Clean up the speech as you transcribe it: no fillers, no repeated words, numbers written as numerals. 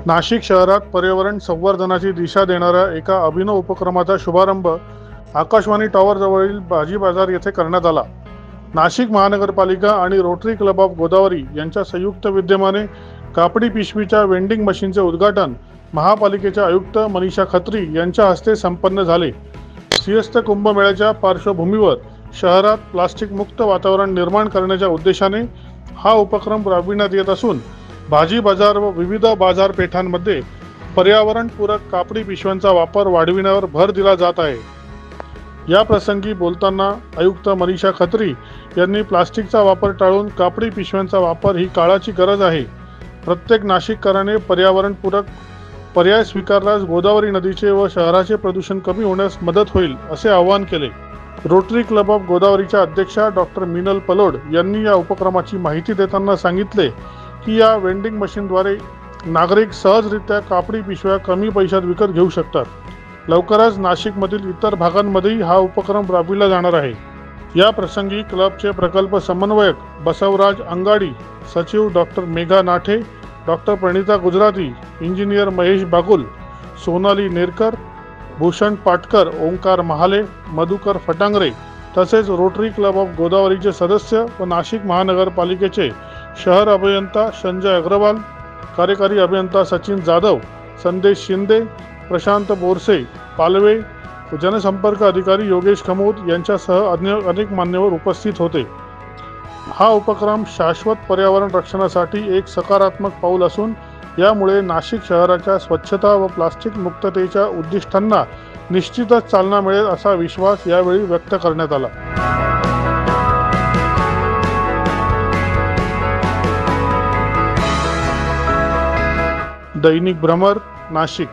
नाशिक शहरात पर्यावरण संवर्धनाची दिशा देणाऱ्या एका अभिनव उपक्रमाचा शुभारंभ आकाशवाणी टॉवर जवळील भाजी बाजार येथे करण्यात आला। नाशिक महानगरपालिका आणि रोटरी क्लब ऑफ गोदावरी यांच्या संयुक्त विद्यमाने कापडी पिशवीच्या वेंडिंग मशीनचे उद्घाटन महापालिकेच्या आयुक्त मनीषा खत्री यांच्या हस्ते संपन्न झाले। सिंहस्थ कुंभमेळ्याच्या पार्श्वभूमीवर शहरात प्लास्टिक मुक्त वातावरण निर्माण करण्याच्या उद्देशाने हा उपक्रम राबविण्यात येत असून भाजी बाजार व विविध बाजारपेठांमध्ये पर्यावरणपूरक कापडी पिशव्यांचा वापर वाढविण्यावर भर दिला जात आहे। या प्रसंगी बोलताना आयुक्त मनीषा खत्री यांनी प्लास्टिकचा वापर टाळून कापडी पिशव्यांचा वापर ही काळाची गरज आहे। प्रत्येक नाशिककराने पर्यावरणपूरक पर्याय स्वीकारल्यास गोदावरी नदीचे व शहराचे प्रदूषण कमी होण्यास मदत होईल असे आवाहन केले। रोटरी क्लब ऑफ गोदावरीच्या अध्यक्षा डॉक्टर मिनल पलोड यांनी या उपक्रमाची माहिती देताना सांगितले की या वेंडिंग मशीनद्वारे नागरिक सहजरित्या कापडी पिशव्या कमी पैशात विकत घेऊ शकतात। लवकरच नाशिकमधील इतर भागांमध्येही हा उपक्रम राबविला जाणार आहे। या प्रसंगी क्लबचे प्रकल्प समन्वयक बसवराज अंगाडी, सचिव doctor Megha Nathe, doctor Pranita Gujarati, engineer Mahesh Bagul, Sonali Nerkar, Bhushan Patkar, Omkar Mahale, Madhukar Phatangare तसेच रोटरी क्लब ऑफ गोदावरीचे सदस्य व नाशिक महानगरपालिकेचे शहर अभियंता संजय अग्रवाल, कार्यकारी अभियंता सचिन जाधव, संदेश शिंदे, प्रशांत बोरसे, पालवे, जनसंपर्क अधिकारी योगेश खमोत यांच्यासह अनेक मान्यवर उपस्थित होते। हा उपक्रम शाश्वत पर्यावरण रक्षणासाठी एक सकारात्मक पाऊल असून यामुळे नाशिक शहराच्या स्वच्छता व प्लास्टिक मुक्ततेच्या उद्दिष्टांना निश्चितच चालना मिळेल असा विश्वास यावेळी व्यक्त करण्यात आला। दैनिक भ्रमर, नाशिक।